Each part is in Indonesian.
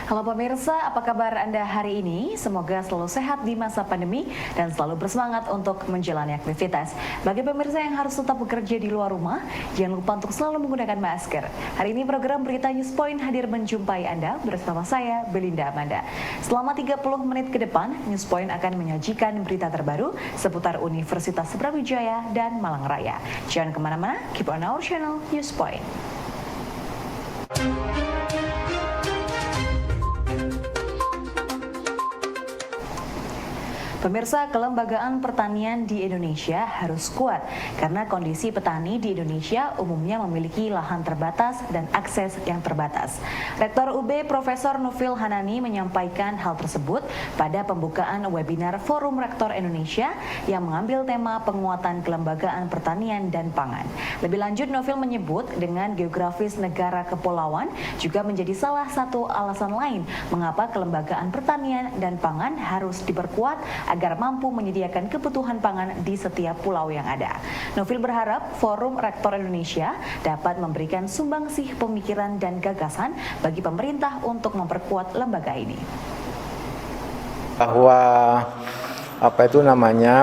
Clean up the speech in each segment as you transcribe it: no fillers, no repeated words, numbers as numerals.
Halo pemirsa, apa kabar Anda hari ini? Semoga selalu sehat di masa pandemi dan selalu bersemangat untuk menjalani aktivitas. Bagi pemirsa yang harus tetap bekerja di luar rumah, jangan lupa untuk selalu menggunakan masker. Hari ini program Berita News Point hadir menjumpai Anda bersama saya, Belinda Amanda. Selama 30 menit ke depan, News Point akan menyajikan berita terbaru seputar Universitas Brawijaya dan Malang Raya. Jangan kemana-mana, keep on our channel News Point. Pemirsa, kelembagaan pertanian di Indonesia harus kuat karena kondisi petani di Indonesia umumnya memiliki lahan terbatas dan akses yang terbatas. Rektor UB Profesor Nufil Hanani menyampaikan hal tersebut pada pembukaan webinar Forum Rektor Indonesia yang mengambil tema penguatan kelembagaan pertanian dan pangan. Lebih lanjut, Nufil menyebut dengan geografis negara kepulauan juga menjadi salah satu alasan lain mengapa kelembagaan pertanian dan pangan harus diperkuat agar mampu menyediakan kebutuhan pangan di setiap pulau yang ada. Nufil berharap Forum Rektor Indonesia dapat memberikan sumbangsih pemikiran dan gagasan bagi pemerintah untuk memperkuat lembaga ini. Bahwa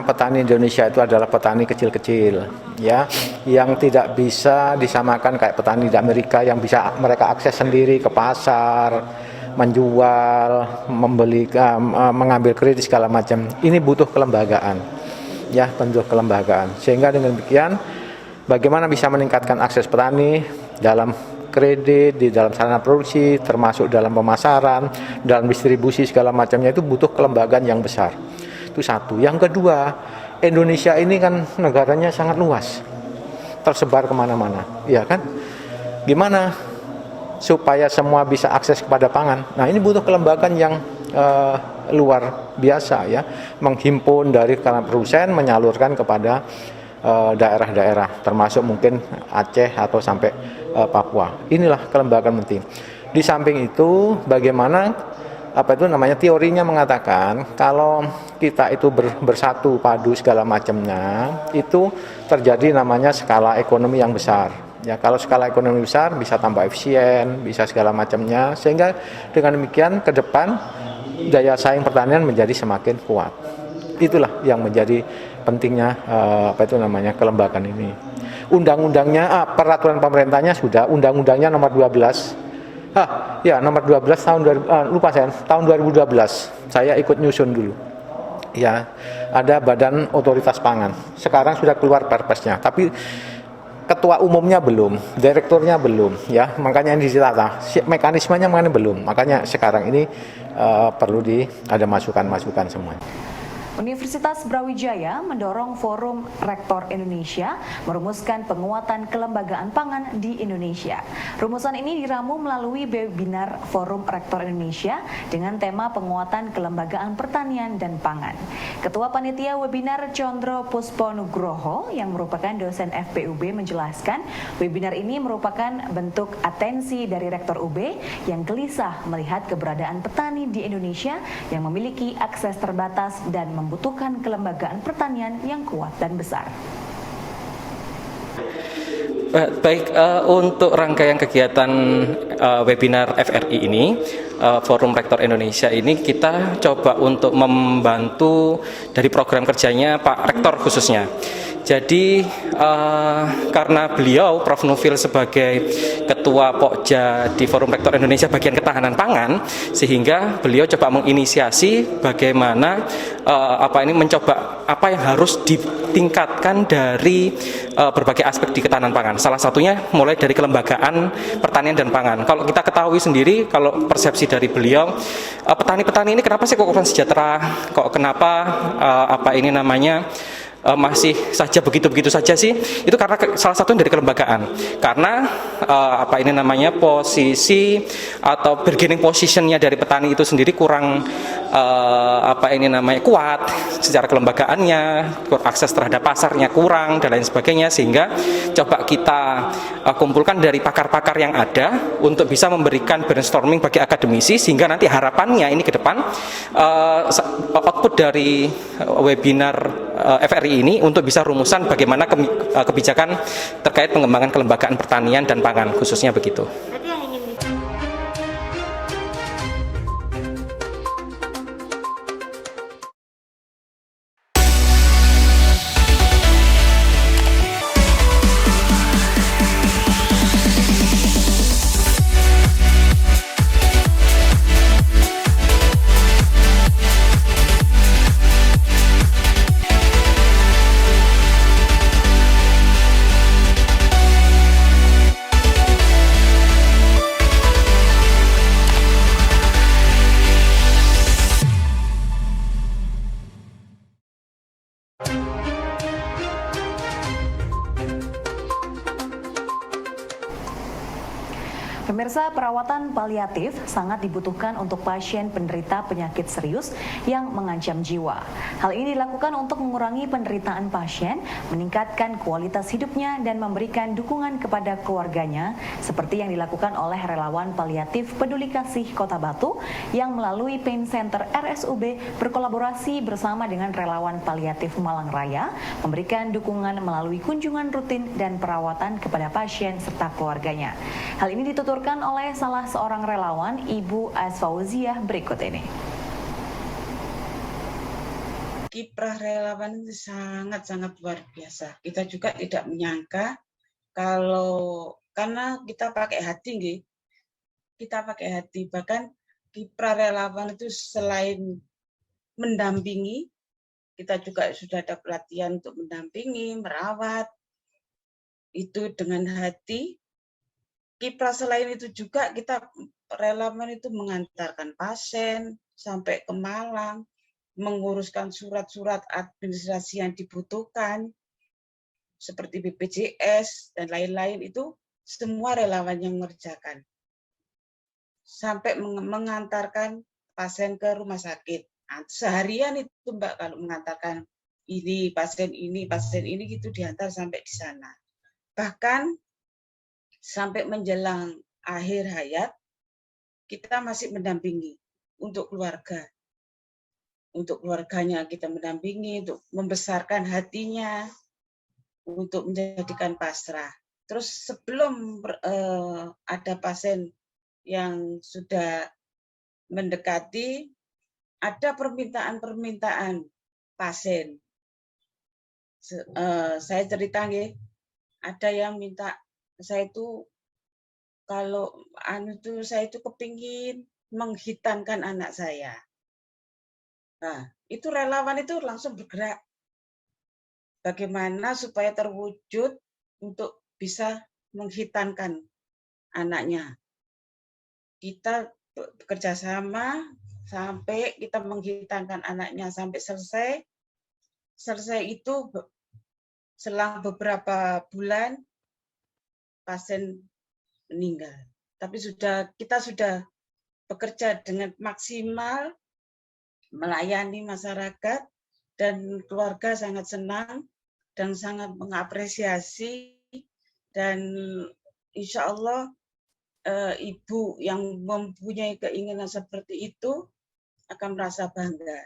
petani Indonesia itu adalah petani kecil-kecil, ya, yang tidak bisa disamakan kayak petani di Amerika yang bisa mereka akses sendiri ke pasar, menjual, membeli, mengambil kredit segala macam. Ini butuh kelembagaan, ya, bentuk kelembagaan. Sehingga dengan demikian, bagaimana bisa meningkatkan akses petani dalam kredit, di dalam sarana produksi, termasuk dalam pemasaran, dalam distribusi segala macamnya, itu butuh kelembagaan yang besar. Itu satu. Yang kedua, Indonesia ini kan negaranya sangat luas, tersebar kemana-mana, ya kan? Gimana supaya semua bisa akses kepada pangan? Nah, ini butuh kelembagaan yang luar biasa, ya, menghimpun dari kalangan produsen, menyalurkan kepada daerah-daerah, termasuk mungkin Aceh atau sampai Papua. Inilah kelembagaan penting. Di samping itu, bagaimana teorinya mengatakan kalau kita itu bersatu padu segala macamnya, itu terjadi namanya skala ekonomi yang besar. Ya, kalau skala ekonomi besar bisa tambah efisien, bisa segala macamnya, sehingga dengan demikian ke depan daya saing pertanian menjadi semakin kuat. Itulah yang menjadi pentingnya kelembagaan ini. Undang-undangnya, peraturan pemerintahnya sudah, undang-undangnya nomor 12. Nomor 12 tahun 2012. Saya ikut nyusun dulu. Ya, ada Badan Otoritas Pangan. Sekarang sudah keluar perpresnya, tapi ketua umumnya belum, direkturnya belum, ya, makanya ini ditata, mekanismenya mana belum, makanya sekarang ini perlu ada masukan-masukan semuanya. Universitas Brawijaya mendorong Forum Rektor Indonesia merumuskan penguatan kelembagaan pangan di Indonesia. Rumusan ini diramu melalui webinar Forum Rektor Indonesia dengan tema penguatan kelembagaan pertanian dan pangan. Ketua Panitia Webinar Condro Pusponugroho yang merupakan dosen FPUB menjelaskan webinar ini merupakan bentuk atensi dari Rektor UB yang gelisah melihat keberadaan petani di Indonesia yang memiliki akses terbatas dan membutuhkan kelembagaan pertanian yang kuat dan besar. Baik, untuk rangkaian kegiatan webinar FRI ini, Forum Rektor Indonesia ini, kita coba untuk membantu dari program kerjanya Pak Rektor khususnya. Jadi karena beliau Prof. Nufil sebagai Ketua Pokja di Forum Rektor Indonesia bagian ketahanan pangan, sehingga beliau coba menginisiasi bagaimana mencoba apa yang harus ditingkatkan dari berbagai aspek di ketahanan pangan. Salah satunya mulai dari kelembagaan pertanian dan pangan. Kalau kita ketahui sendiri, kalau persepsi dari beliau, petani-petani ini kenapa sih kok kurang sejahtera? Kok kenapa masih saja begitu-begitu saja sih? Itu karena salah satunya dari kelembagaan. Karena posisi atau bargaining positionnya dari petani itu sendiri kurang kuat secara kelembagaannya, akses terhadap pasarnya kurang dan lain sebagainya, sehingga coba kita kumpulkan dari pakar-pakar yang ada untuk bisa memberikan brainstorming bagi akademisi, sehingga nanti harapannya ini ke depan output dari webinar FRI ini untuk bisa rumusan bagaimana kebijakan terkait pengembangan kelembagaan pertanian dan pangan khususnya begitu. Pemirsa, perawatan paliatif sangat dibutuhkan untuk pasien penderita penyakit serius yang mengancam jiwa. Hal ini dilakukan untuk mengurangi penderitaan pasien, meningkatkan kualitas hidupnya, dan memberikan dukungan kepada keluarganya, seperti yang dilakukan oleh relawan paliatif Peduli Kasih Kota Batu yang melalui Pain Center RSUB berkolaborasi bersama dengan relawan paliatif Malang Raya, memberikan dukungan melalui kunjungan rutin dan perawatan kepada pasien serta keluarganya. Hal ini dituturkan oleh salah seorang relawan, Ibu Asfauziah berikut ini. Kiprah relawan itu sangat-sangat luar biasa. Kita juga tidak menyangka karena kita pakai hati, nggih. Kita pakai hati. Bahkan kiprah relawan itu selain mendampingi, kita juga sudah ada pelatihan untuk mendampingi, merawat, itu dengan hati. Kiprah selain itu juga kita relawan itu mengantarkan pasien sampai ke Malang, menguruskan surat-surat administrasi yang dibutuhkan, seperti BPJS dan lain-lain, itu semua relawan yang mengerjakan. Sampai mengantarkan pasien ke rumah sakit. Seharian itu Mbak, kalau mengantarkan pasien ini gitu diantar sampai di sana. Bahkan sampai menjelang akhir hayat, kita masih mendampingi untuk keluarga. Untuk keluarganya kita mendampingi, untuk membesarkan hatinya, untuk menjadikan pasrah. Terus sebelum ada pasien yang sudah mendekati, ada permintaan pasien. Saya cerita nggih, ada yang minta, saya itu saya itu kepingin menghitankan anak saya. Nah, itu relawan itu langsung bergerak. Bagaimana supaya terwujud untuk bisa menghitankan anaknya. Kita bekerja sama sampai kita menghitankan anaknya sampai selesai. Selesai itu selang beberapa bulan pasien meninggal. Tapi kita sudah bekerja dengan maksimal, melayani masyarakat, dan keluarga sangat senang dan sangat mengapresiasi, dan insya Allah ibu yang mempunyai keinginan seperti itu akan merasa bangga.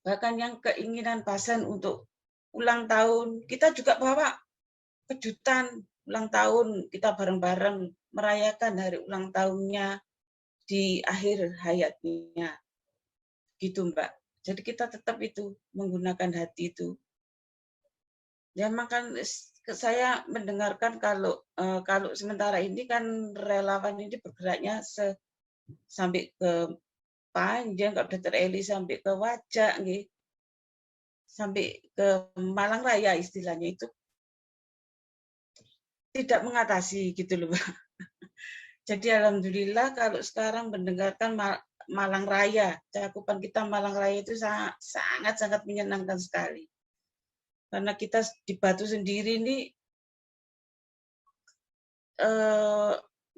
Bahkan yang keinginan pasien untuk ulang tahun, kita juga bawa kejutan ulang tahun, kita bareng-bareng merayakan hari ulang tahunnya di akhir hayatnya. Gitu Mbak. Jadi kita tetap itu menggunakan hati itu. Ya makan saya mendengarkan kalau sementara ini kan relawan ini bergeraknya sampai ke Panjang, kalau Dr. Eli sampai ke Wajak, sampai ke Malang Raya istilahnya, itu tidak mengatasi gitu loh, Mbak. Jadi alhamdulillah kalau sekarang mendengarkan Malang Raya, cakupan kita Malang Raya itu sangat menyenangkan sekali. Karena kita di Batu sendiri ini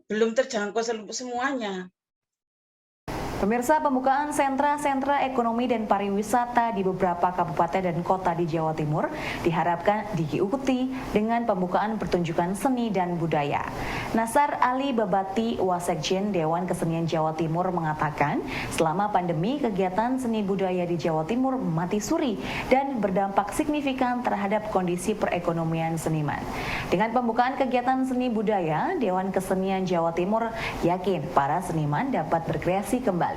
belum terjangkau semuanya. Pemirsa, pembukaan sentra-sentra ekonomi dan pariwisata di beberapa kabupaten dan kota di Jawa Timur diharapkan diikuti dengan pembukaan pertunjukan seni dan budaya. Nasar Ali Babati, Wasekjen Dewan Kesenian Jawa Timur mengatakan, selama pandemi kegiatan seni budaya di Jawa Timur mati suri dan berdampak signifikan terhadap kondisi perekonomian seniman. Dengan pembukaan kegiatan seni budaya, Dewan Kesenian Jawa Timur yakin para seniman dapat berkreasi kembali.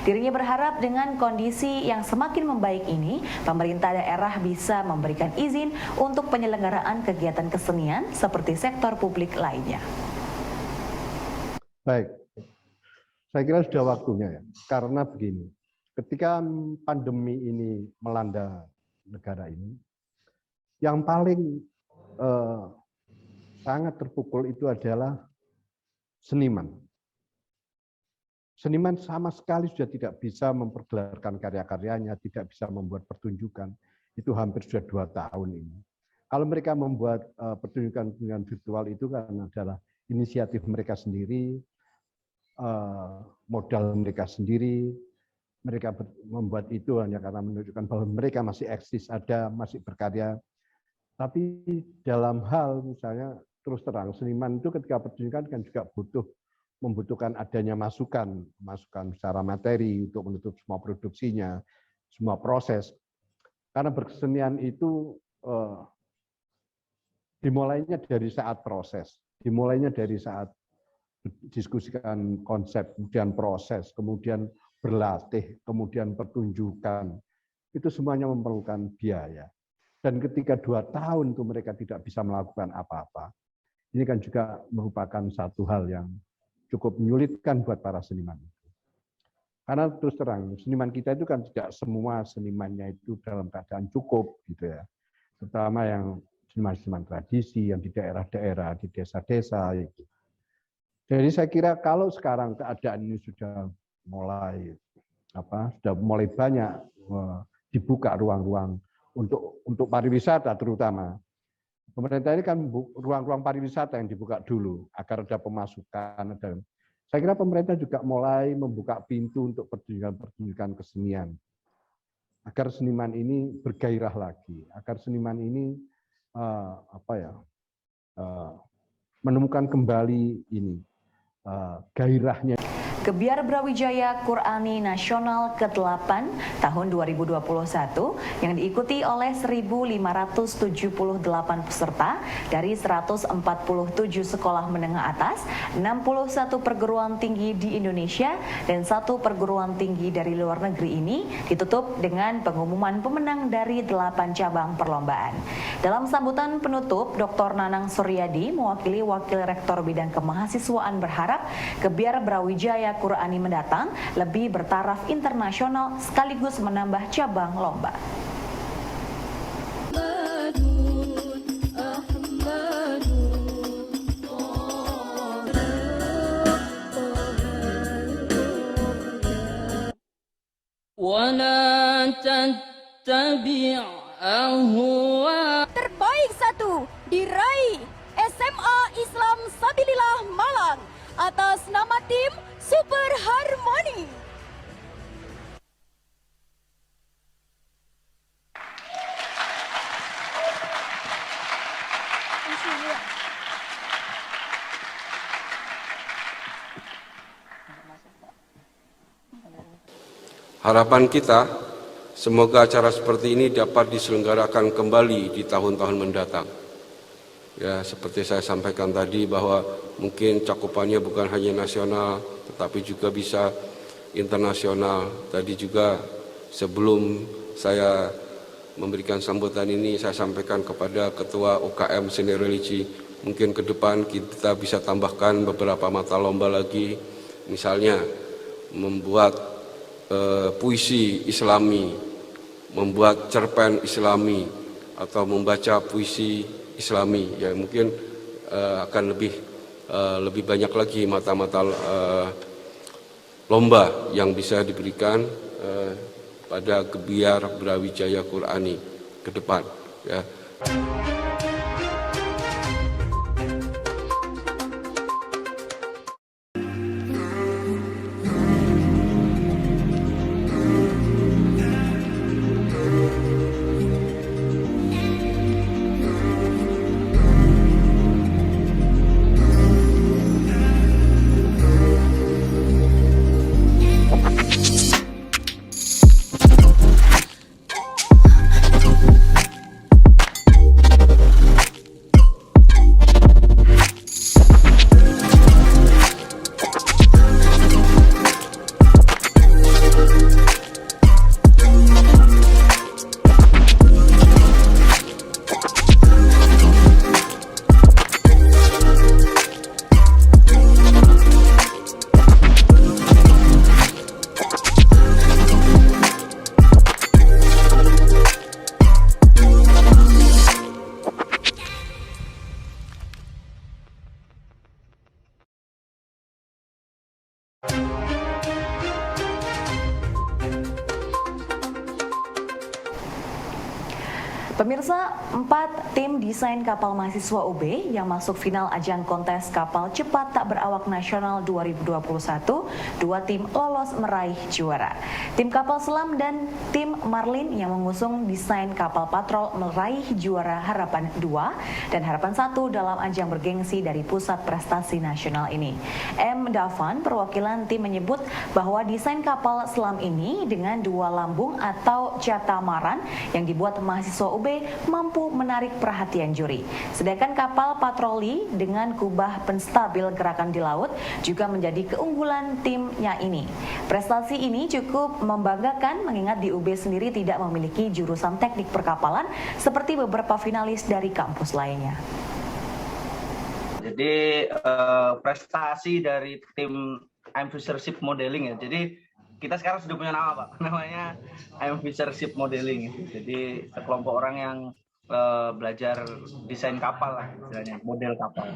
Dirinya berharap dengan kondisi yang semakin membaik ini, pemerintah daerah bisa memberikan izin untuk penyelenggaraan kegiatan kesenian seperti sektor publik lainnya. Baik, saya kira sudah waktunya ya, karena begini, ketika pandemi ini melanda negara ini, yang paling sangat terpukul itu adalah seniman. Seniman sama sekali sudah tidak bisa mempergelarkan karya-karyanya, tidak bisa membuat pertunjukan. Itu hampir sudah 2 tahun ini. Kalau mereka membuat pertunjukan virtual itu kan adalah inisiatif mereka sendiri, modal mereka sendiri. Mereka membuat itu hanya karena menunjukkan bahwa mereka masih eksis, ada, masih berkarya. Tapi dalam hal misalnya terus terang, seniman itu ketika pertunjukan kan juga membutuhkan adanya masukan secara materi untuk menutup semua produksinya, semua proses. Karena berkesenian itu dimulainya dari saat proses, dimulainya dari saat diskusikan konsep, kemudian proses, kemudian berlatih, kemudian pertunjukan. Itu semuanya memerlukan biaya. Dan ketika 2 tahun itu mereka tidak bisa melakukan apa-apa, ini kan juga merupakan satu hal yang cukup menyulitkan buat para seniman. Karena terus terang, seniman kita itu kan tidak semua senimannya itu dalam keadaan cukup, gitu ya. Terutama yang seniman-seniman tradisi, yang di daerah-daerah, di desa-desa. Gitu. Jadi saya kira kalau sekarang keadaan ini sudah mulai banyak dibuka ruang-ruang untuk pariwisata terutama. Pemerintah ini kan ruang-ruang pariwisata yang dibuka dulu agar ada pemasukan. Saya kira pemerintah juga mulai membuka pintu untuk pertunjukan kesenian. Agar seniman ini bergairah lagi, agar seniman ini menemukan kembali ini gairahnya. Kebiar Brawijaya Qur'ani Nasional ke-8 tahun 2021 yang diikuti oleh 1.578 peserta dari 147 sekolah menengah atas, 61 perguruan tinggi di Indonesia, dan 1 perguruan tinggi dari luar negeri ini ditutup dengan pengumuman pemenang dari 8 cabang perlombaan. Dalam sambutan penutup, Dr. Nanang Suryadi mewakili Wakil Rektor Bidang Kemahasiswaan berharap Kebiar Brawijaya Qur'ani mendatang lebih bertaraf internasional sekaligus menambah cabang lomba. Terbaik 1 diraih SMA Islam Sabilillah Malang atas nama tim Super Harmony. Harapan kita, semoga acara seperti ini dapat diselenggarakan kembali di tahun-tahun mendatang. Ya, seperti saya sampaikan tadi bahwa mungkin cakupannya bukan hanya nasional, tetapi juga bisa internasional. Tadi juga sebelum saya memberikan sambutan ini, saya sampaikan kepada Ketua UKM Seni Religi, mungkin ke depan kita bisa tambahkan beberapa mata lomba lagi, misalnya membuat puisi Islami, membuat cerpen Islami, atau membaca puisi Islami. Ya, mungkin akan lebih banyak lagi mata-mata lomba yang bisa diberikan pada Kebiar Brawijaya Qur'ani ke depan. Ya. Pemirsa, 4 tim desain kapal mahasiswa UB yang masuk final ajang kontes kapal cepat tak berawak nasional 2021, 2 tim lolos meraih juara. Tim kapal selam dan tim Marlin yang mengusung desain kapal patrol meraih juara Harapan 2 dan Harapan 1 dalam ajang bergengsi dari Pusat Prestasi Nasional ini. M. Davan, perwakilan tim, menyebut bahwa desain kapal selam ini dengan 2 lambung atau catamaran yang dibuat mahasiswa UB mampu menarik perhatian juri. Sedangkan kapal patroli dengan kubah penstabil gerakan di laut juga menjadi keunggulan timnya ini. Prestasi ini cukup membanggakan mengingat di UB sendiri tidak memiliki jurusan teknik perkapalan seperti beberapa finalis dari kampus lainnya. Jadi prestasi dari tim I'm Future Ship Modeling ya. Jadi kita sekarang sudah punya nama, Pak. Namanya I'm Future Ship Modeling. Jadi sekelompok orang yang belajar desain kapal lah, istilahnya model kapal.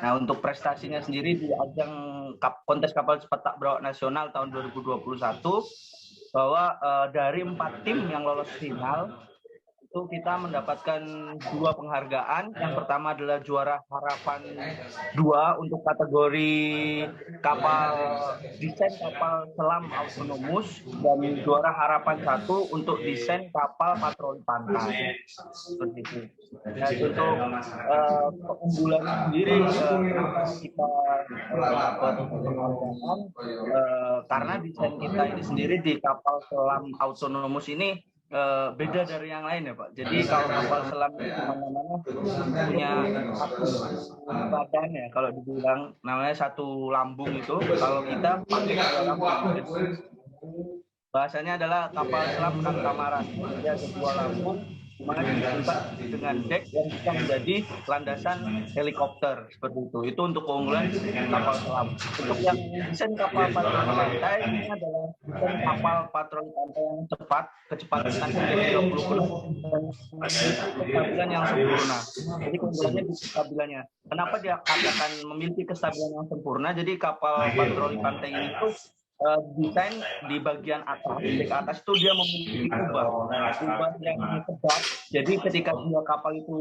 Nah, untuk prestasinya sendiri di ajang kontes kapal cepat tak berawak nasional tahun 2021 bahwa dari 4 tim yang lolos final itu kita mendapatkan 2 penghargaan. Yang pertama adalah juara Harapan 2 untuk kategori kapal desain kapal selam autonomous dan juara Harapan 1 untuk desain kapal patroli pantai. Seperti itu. Dan untuk keunggulan sendiri kita dapat penghargaan karena desain kita ini sendiri di kapal selam autonomous ini beda dari yang lain ya Pak. Jadi kalau kapal selam itu mana-mana punya satu badan ya, kalau dibilang namanya satu lambung itu. Kalau kita pakai lambung, bahasanya adalah kapal selam katamaran. Jadi ada 2 lambung mana dibuat dengan dek yang bisa menjadi landasan helikopter seperti itu. Itu untuk keunggulan kapal selam. Untuk yang desain kapal patroli pantai ini adalah desain kapal patroli pantai yang cepat, kecepatan 30 knot dan kestabilan yang sempurna. Jadi keunggulannya di kestabilannya. Kenapa dia katakan memiliki kestabilan yang sempurna? Jadi kapal patroli pantai ini tuh desain di bagian atas, di atas itu dia memiliki kubah yang tebal. Jadi ketika dia kapal itu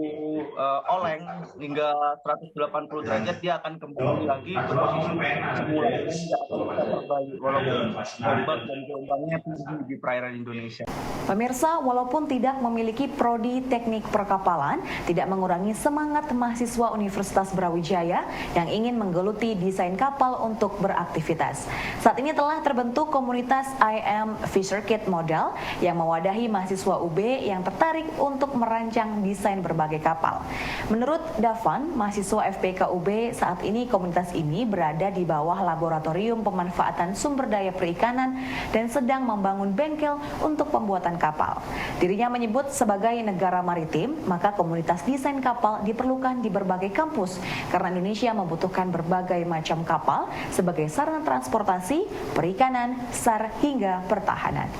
oleng hingga 180 derajat, dia akan kembali lagi ke posisi semula dan tidak akan bisa terbalik walaupun ombak dan gelombangnya tinggi di perairan Indonesia. Pemirsa, walaupun tidak memiliki prodi teknik perkapalan, tidak mengurangi semangat mahasiswa Universitas Brawijaya yang ingin menggeluti desain kapal untuk beraktivitas. Saat ini telah terbentuk komunitas I Am Fisher Kit Model yang mewadahi mahasiswa UB yang tertarik untuk merancang desain berbagai kapal. Menurut Davan, mahasiswa FPK UB, saat ini komunitas ini berada di bawah Laboratorium Pemanfaatan Sumber Daya Perikanan dan sedang membangun bengkel untuk pembuatan kapal. Dirinya menyebut sebagai negara maritim, maka komunitas desain kapal diperlukan di berbagai kampus karena Indonesia membutuhkan berbagai macam kapal sebagai sarana transportasi, perikanan, SAR hingga pertahanan.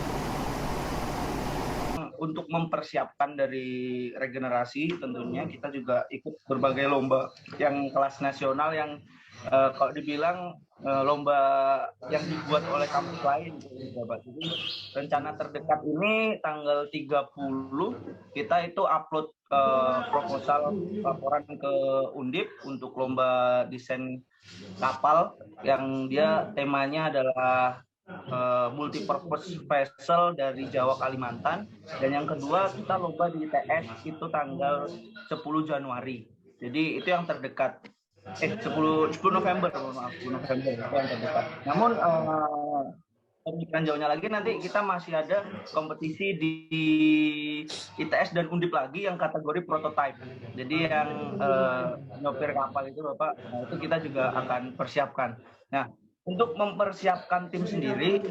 Untuk mempersiapkan dari regenerasi, tentunya kita juga ikut berbagai lomba yang kelas nasional yang kalau dibilang lomba yang dibuat oleh kampus lain. Jadi rencana terdekat ini tanggal 30 kita itu upload proposal laporan ke Undip untuk lomba desain kapal yang dia temanya adalah multipurpose vessel dari Jawa Kalimantan, dan yang kedua kita lomba di ITS itu tanggal 10 Januari. Jadi itu yang terdekat. 10 November, maaf, 10 November itu yang terdekat. Namun pemikiran jauhnya lagi nanti kita masih ada kompetisi di ITS dan Undip lagi yang kategori prototype. Jadi yang nyopir kapal itu Bapak, nah itu kita juga akan persiapkan. Nah, untuk mempersiapkan tim sendiri,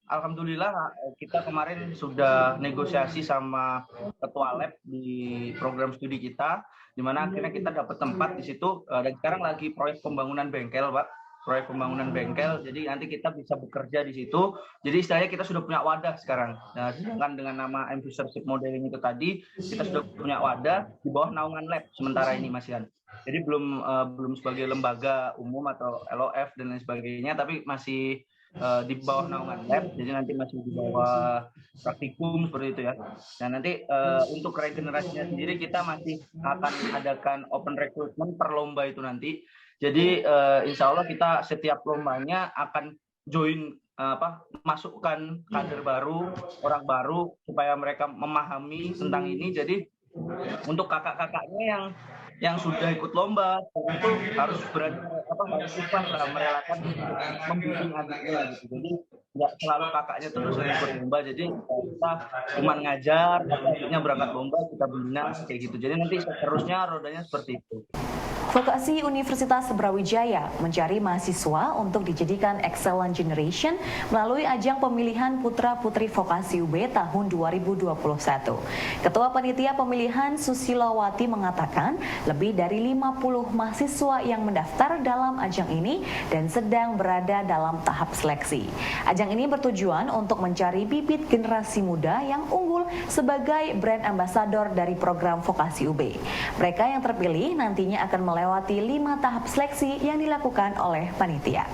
alhamdulillah kita kemarin sudah negosiasi sama ketua lab di program studi kita, di mana akhirnya kita dapat tempat di situ, dan sekarang lagi proyek pembangunan bengkel, Pak. Proyek pembangunan bengkel, jadi nanti kita bisa bekerja di situ. Jadi istilahnya kita sudah punya wadah sekarang. Nah, sedangkan dengan nama I'm Future Ship Modeling itu tadi, kita sudah punya wadah di bawah naungan lab sementara ini, Mas Yan. Jadi belum sebagai lembaga umum atau LOF dan lain sebagainya, tapi masih di bawah naungan lab, jadi nanti masih di bawah praktikum seperti itu ya. Dan nanti untuk regenerasinya sendiri kita masih akan adakan open recruitment per lomba itu nanti. Jadi insya Allah kita setiap lombanya akan join masukkan kader baru, orang baru supaya mereka memahami tentang ini. Jadi untuk kakak-kakaknya yang sudah ikut lomba itu harus berani harus ikhlas lah merelakan membimbing adiknya gitu. Jadi nggak selalu kakaknya terus yang ikut lomba, jadi kita cuma ngajar, adiknya berangkat lomba kita bina kayak gitu. Jadi nanti seterusnya rodanya seperti itu. Vokasi Universitas Brawijaya mencari mahasiswa untuk dijadikan Excellent Generation melalui ajang pemilihan Putra-Putri Vokasi UB tahun 2021. Ketua Panitia Pemilihan Susilowati mengatakan lebih dari 50 mahasiswa yang mendaftar dalam ajang ini dan sedang berada dalam tahap seleksi. Ajang ini bertujuan untuk mencari bibit generasi muda yang unggul sebagai brand ambassador dari program Vokasi UB. Mereka yang terpilih nantinya akan melewati 5 tahap seleksi yang dilakukan oleh panitia.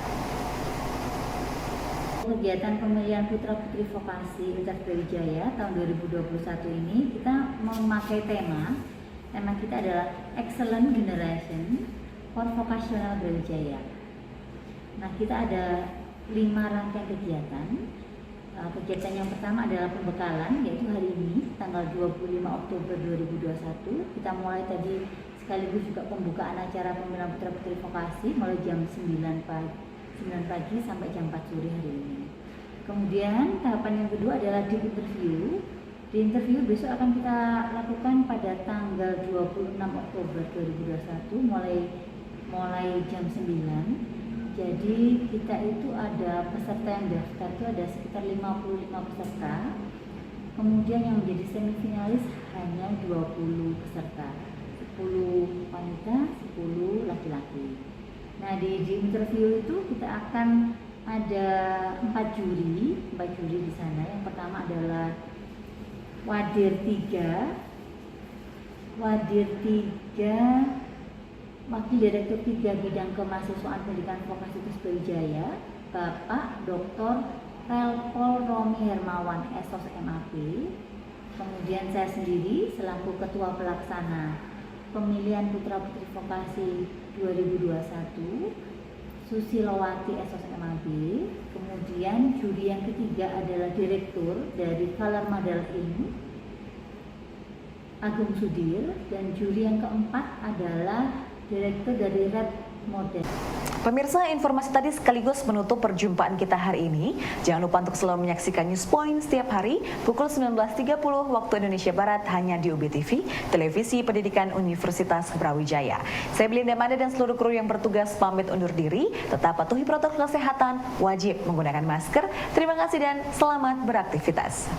Kegiatan pemilihan Putra-Putri Vokasi Universitas Brawijaya tahun 2021 ini kita memakai tema kita adalah Excellent Generation for Vocational Brawijaya. Nah, kita ada 5 rangkaian kegiatan. Kegiatan yang pertama adalah pembekalan, yaitu hari ini tanggal 25 Oktober 2021. Kita mulai tadi sekaligus juga pembukaan acara pemilihan Putra-Putri Vokasi mulai jam 9 pagi sampai jam 4 sore hari ini. Kemudian tahapan yang kedua adalah di interview. Di interview besok akan kita lakukan pada tanggal 26 Oktober 2021 mulai jam 9. Jadi kita itu ada peserta yang daftar itu ada sekitar 55 peserta. Kemudian yang menjadi semifinalis hanya 20 peserta. 10 wanita, 10 laki-laki. Nah, di interview itu kita akan ada 4 juri di sana. Yang pertama adalah Wadir 3, Wakil Direktur 3 Bidang Kemahasiswaan Pendidikan Vokasi Universitas Brawijaya, Bapak Dr. Relpol Romi Hermawan, SOS MAP. Kemudian saya sendiri selaku Ketua Pelaksana Pemilihan Putra-Putri Vokasi 2021, Susilowati SOS MAB. Kemudian juri yang ketiga adalah Direktur dari Color Model In, Agung Sudir, dan juri yang keempat adalah Direktur dari Red Model. Pemirsa, informasi tadi sekaligus menutup perjumpaan kita hari ini. Jangan lupa untuk selalu menyaksikan News Point setiap hari pukul 19.30 waktu Indonesia Barat hanya di UB TV, Televisi Pendidikan Universitas Brawijaya. Saya Belinda Manda dan seluruh kru yang bertugas pamit undur diri. Tetap patuhi protokol kesehatan, wajib menggunakan masker. Terima kasih dan selamat beraktivitas.